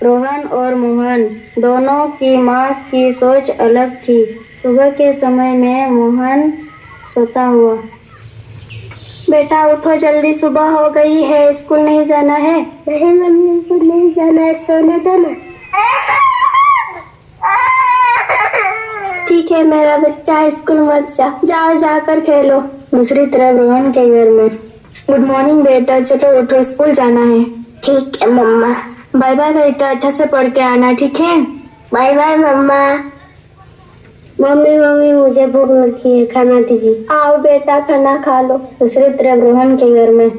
रोहन और मोहन दोनों की माँ की सोच अलग थी। सुबह के समय में मोहन सोता हुआ, बेटा उठो जल्दी, सुबह हो गई है, स्कूल नहीं जाना है। नहीं मम्मी, स्कूल नहीं जाना है, सोने दो ना। ठीक है मेरा बच्चा, स्कूल मत जाओ, जाकर खेलो। दूसरी तरफ रोहन के घर में, गुड मॉर्निंग बेटा, चलो उठो, स्कूल जाना है। ठीक है मम्मा। बाय बाय बेटा, अच्छा से पढ़ के आना, ठीक है। बाय बाय मम्मा। मम्मी मुझे भूख लगी है, खाना दीजिए। आओ बेटा, खाना खा लो। दूसरी तरफ रोहन के घर में,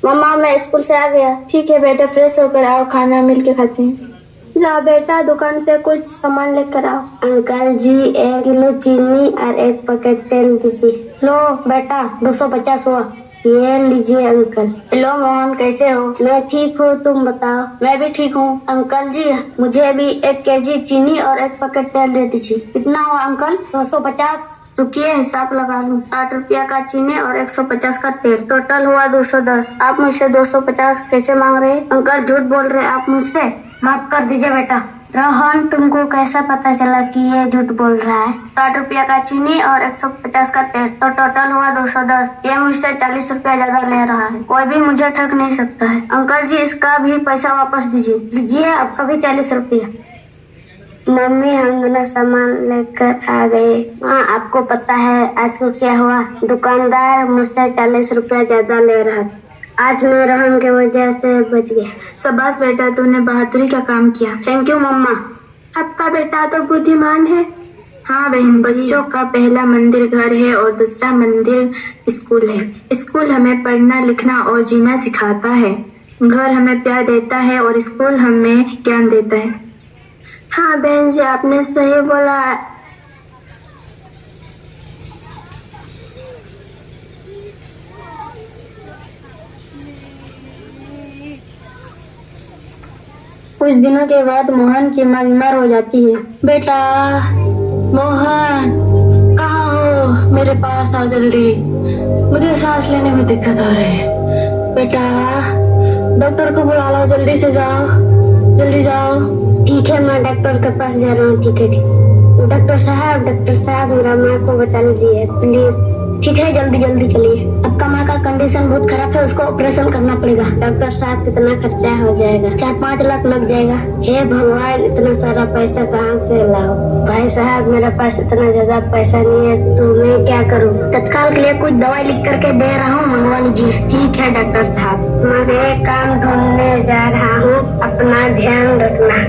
मम्मा मैं स्कूल से आ गया। ठीक है बेटा, फ्रेश होकर आओ, खाना मिल के खाते हैं। जाओ बेटा, दुकान से कुछ सामान लेकर आओ। अंकल जी 1 किलो चीनी और 1 पैकेट तेल दीजिए। लो बेटा 250 हुआ। ये लीजिए अंकल। हेलो मोहन, कैसे हो? मैं ठीक हूँ, तुम बताओ। मैं भी ठीक हूँ। अंकल जी मुझे भी 1 केजी चीनी और 1 पैकेट तेल दे दीजिए। कितना हुआ अंकल? 250। रुकिए हिसाब लगा लूं। 60 रुपया का चीनी और 150 का तेल, टोटल हुआ 210। आप मुझसे 250 कैसे मांग रहे? अंकल झूठ बोल रहे आप मुझसे। माफ कर दीजिए बेटा। रोहन, तुमको कैसा पता चला कि ये झूठ बोल रहा है? 60 रुपया का चीनी और 150 का तेल, तो टोटल हुआ 210। ये मुझसे 40 रुपया ज्यादा ले रहा है। कोई भी मुझे ठग नहीं सकता है। अंकल जी इसका भी पैसा वापस दीजिए। लीजिए आपका भी 40 रुपया। मम्मी हम दोनों सामान लेकर आ गए। हाँ, आपको पता है आज को क्या हुआ? दुकानदार मुझसे 40 रुपया ज्यादा ले रहा था। आज मैं रोहन के वजह से बच गया। शाबाश बेटा, तूने बहादुरी का काम किया। थैंक यू मम्मा। आपका बेटा तो बुद्धिमान है। हाँ बहन, बच्चों का पहला मंदिर घर है और दूसरा मंदिर स्कूल है। स्कूल हमें पढ़ना लिखना और जीना सिखाता है। घर हमें प्यार देता है और स्कूल हमें ज्ञान देता है। हाँ बहन जी, आपने सही बोला। कुछ दिनों के बाद मोहन की माँ बीमार हो जाती है। बेटा मोहन, कहाँ हो? मेरे पास आओ जल्दी, मुझे सांस लेने में दिक्कत हो रही है। बेटा डॉक्टर को बुला लो, जल्दी से जाओ, जल्दी जाओ। ठीक है, मैं डॉक्टर के पास जा रहा हूँ। ठीक है डॉक्टर साहब मेरा माँ को बचा लीजिए प्लीज। ठीक है, जल्दी जल्दी चलिए। आपका माँ का कंडीशन बहुत खराब है, उसको ऑपरेशन करना पड़ेगा। डॉक्टर साहब कितना खर्चा हो जाएगा? 4-5 लाख लग जाएगा। हे भगवान, इतना सारा पैसा कहाँ से लाओ? भाई साहब मेरे पास इतना ज्यादा पैसा नहीं है, तो मैं क्या करूँ? तत्काल के लिए कुछ दवाई लिख करके दे रहा हूँ, मंगवा लीजिए। ठीक है डॉक्टर साहब, मैं एक काम ढूंढने जा रहा हूँ, अपना ध्यान रखना।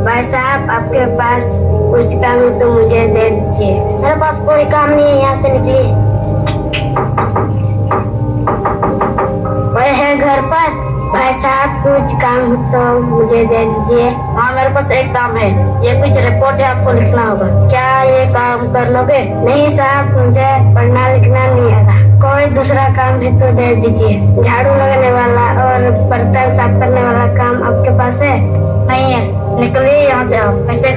भाई साहब आपके पास कुछ काम है तो मुझे दे दीजिए। मेरे पास कोई काम नहीं है, यहाँ से निकलिए। वह है घर पर? भाई साहब कुछ काम हो तो मुझे दे दीजिए। हाँ मेरे पास एक काम है, ये कुछ रिपोर्ट है, आपको लिखना होगा। क्या ये काम कर लोगे? नहीं साहब, मुझे पढ़ना लिखना नहीं आता। कोई दूसरा काम है तो दे दीजिए। झाड़ू लगाने वाला और बर्तन साफ करने वाला काम आपके पास है? नहीं है, निकलिए यहाँ से। आप कैसे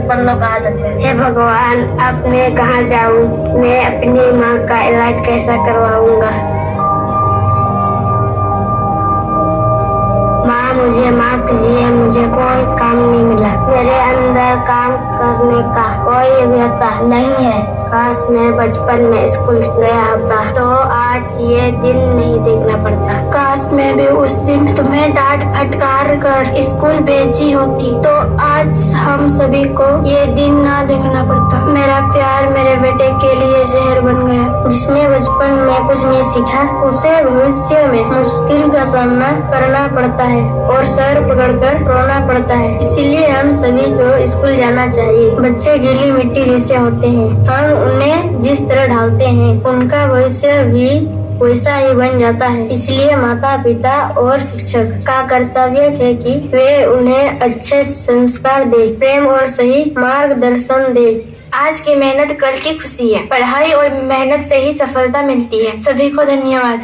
पर लोग आ जाते हैं। हे भगवान, अब मैं कहाँ जाऊँ? मैं अपनी माँ का इलाज कैसा करवाऊंगा? माँ मुझे माफ कीजिए, मुझे कोई काम नहीं मिला। मेरे अंदर काम करने का कोई योग्यता नहीं है। काश मैं बचपन में स्कूल गया होता तो आज ये दिन नहीं देखना पड़ता। काश मैं भी उस दिन तुम्हें डांट फटकार कर स्कूल भेजी होती तो आज हम सभी को ये दिन ना देखना पड़ता। मेरा प्यार मेरे बेटे के लिए जहर बन गया। जिसने बचपन में कुछ नहीं सीखा उसे भविष्य में मुश्किल का सामना करना पड़ता है और सर पकड़कर रोना पड़ता है। इसीलिए हम सभी को स्कूल जाना चाहिए। बच्चे गीली मिट्टी जैसे होते हैं, हम उन्हें जिस तरह ढालते हैं उनका भविष्य भी वैसा ही बन जाता है। इसलिए माता पिता और शिक्षक का कर्तव्य है कि वे उन्हें अच्छे संस्कार दे, प्रेम और सही मार्गदर्शन दे। आज की मेहनत कल की खुशी है। पढ़ाई और मेहनत से ही सफलता मिलती है। सभी को धन्यवाद।